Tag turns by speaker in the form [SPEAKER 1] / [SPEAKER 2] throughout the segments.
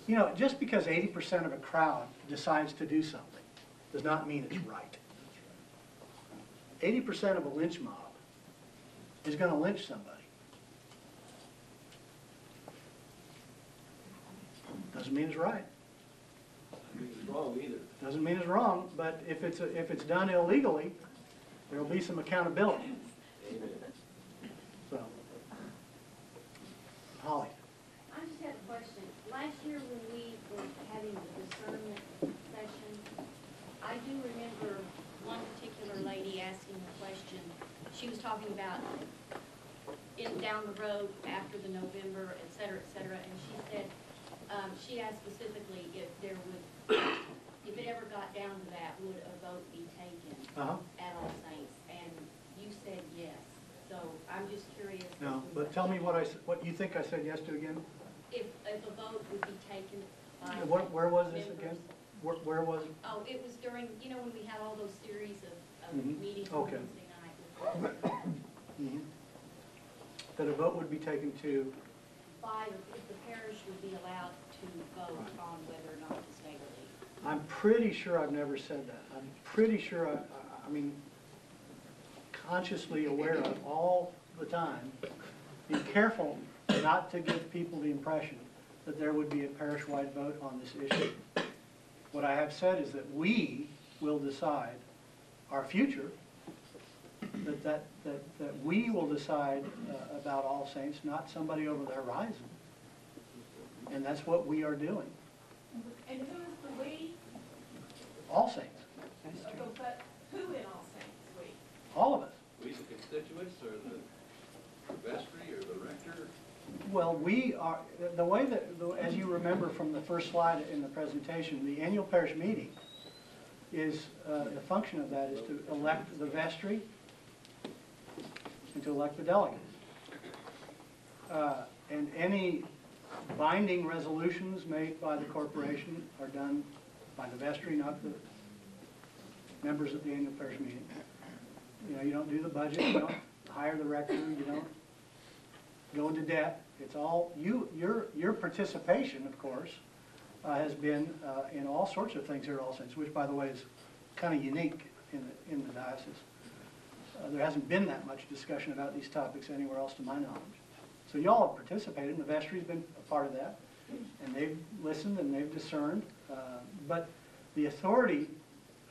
[SPEAKER 1] You know, just because 80% of a crowd decides to do something does not mean it's right. 80% of a lynch mob is going to lynch somebody. Doesn't mean it's right.
[SPEAKER 2] Doesn't mean it's wrong either.
[SPEAKER 1] Doesn't mean it's wrong, but if it's done illegally, there will be some accountability.
[SPEAKER 2] Amen.
[SPEAKER 1] So, Holly.
[SPEAKER 3] I just had a question. Last year when we were having the discernment session, I do remember one particular lady asking a question. She was talking about down the road after the November, et cetera, and she said, she asked specifically if there would, if it ever got down to that, would a vote be taken at All Saints? And you said yes. So I'm just curious.
[SPEAKER 1] No, but tell me what you think I said yes to again.
[SPEAKER 3] If a vote would be taken by
[SPEAKER 1] Where was this
[SPEAKER 3] members.
[SPEAKER 1] again? Where was it?
[SPEAKER 3] Oh, it was during, you know, when we had all those series of meetings on
[SPEAKER 1] Okay.
[SPEAKER 3] Wednesday night.
[SPEAKER 1] That a vote would be taken to,
[SPEAKER 3] If the parish would be allowed to vote on whether or not to stay or leave.
[SPEAKER 1] I'm pretty sure I've never said that. I'm pretty sure, I mean, consciously aware of all the time. Be careful not to give people the impression that there would be a parish-wide vote on this issue. What I have said is that we will decide our future, that we will decide about All Saints, not somebody over the horizon. And that's what we are doing.
[SPEAKER 4] And who is the we?
[SPEAKER 1] All Saints.
[SPEAKER 4] But who in All Saints, we?
[SPEAKER 1] All of us.
[SPEAKER 2] We the constituents or the vestry or the rector?
[SPEAKER 1] Well, we are, the way that, as you remember from the first slide in the presentation, the annual parish meeting is, the function of that is to elect the vestry and to elect the delegates. And any binding resolutions made by the corporation are done by the vestry, not the members at the annual parish meeting. You know, you don't do the budget, you don't hire the rector, you don't go into debt. It's all, your participation, of course, has been in all sorts of things here at All Saints, which, by the way, is kind of unique in the diocese. There hasn't been that much discussion about these topics anywhere else to my knowledge. So y'all have participated, and the vestry's been a part of that, and they've listened and they've discerned. But the authority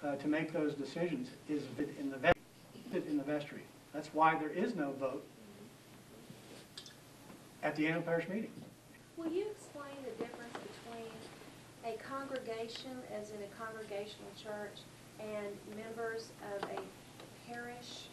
[SPEAKER 1] to make those decisions is in the vestry. That's why there is no vote at the annual parish meeting.
[SPEAKER 5] Will you explain the difference between a congregation, as in a congregational church, and members of a parish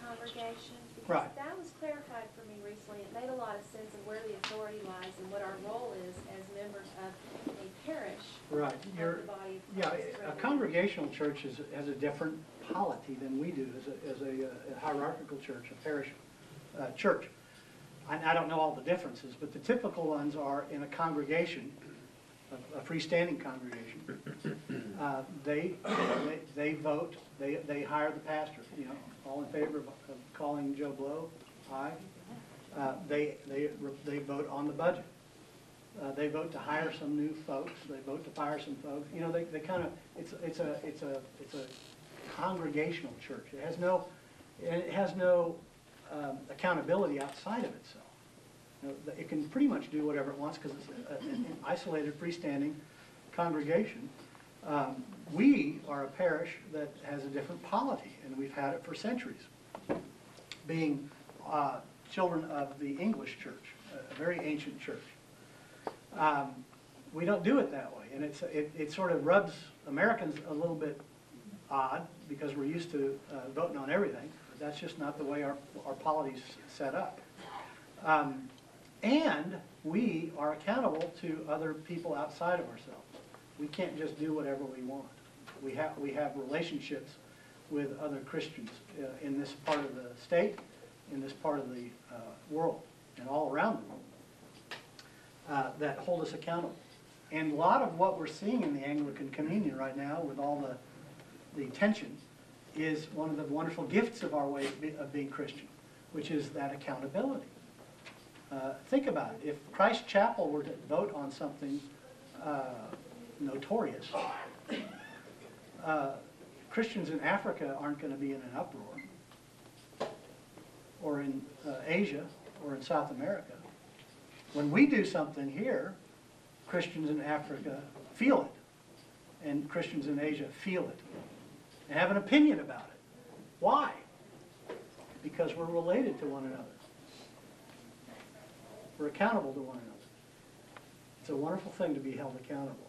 [SPEAKER 5] congregation? Because
[SPEAKER 1] Right.
[SPEAKER 5] that was clarified for me recently. It made a lot of sense of where the authority lies and what our role is as members of a parish.
[SPEAKER 1] Right.
[SPEAKER 5] Of the body of
[SPEAKER 1] Yeah,
[SPEAKER 5] Christ,
[SPEAKER 1] a
[SPEAKER 5] rather
[SPEAKER 1] congregational church has a different polity than we do as a hierarchical church, a parish church. I don't know all the differences, but the typical ones are in a congregation, a freestanding congregation. They vote. They hire the pastor. You know, all in favor of calling Joe Blow? Aye. They vote on the budget. They vote to hire some new folks. They vote to fire some folks. You know, they kind of it's a congregational church. It has no accountability outside of itself. You know, it can pretty much do whatever it wants because it's an isolated, freestanding congregation. We are a parish that has a different polity, and we've had it for centuries, being children of the English church, a very ancient church. We don't do it that way, and it sort of rubs Americans a little bit odd because we're used to voting on everything. That's just not the way our polity's set up. And we are accountable to other people outside of ourselves. We can't just do whatever we want. We have relationships with other Christians in this part of the state, in this part of the world, and all around the world that hold us accountable. And a lot of what we're seeing in the Anglican Communion right now with all the tension is one of the wonderful gifts of our way of being Christian, which is that accountability. Think about it. If Christ Chapel were to vote on something notorious, Christians in Africa aren't going to be in an uproar, or in Asia, or in South America. When we do something here, Christians in Africa feel it, and Christians in Asia feel it, and have an opinion about it. Why? Because we're related to one another. We're accountable to one another. It's a wonderful thing to be held accountable.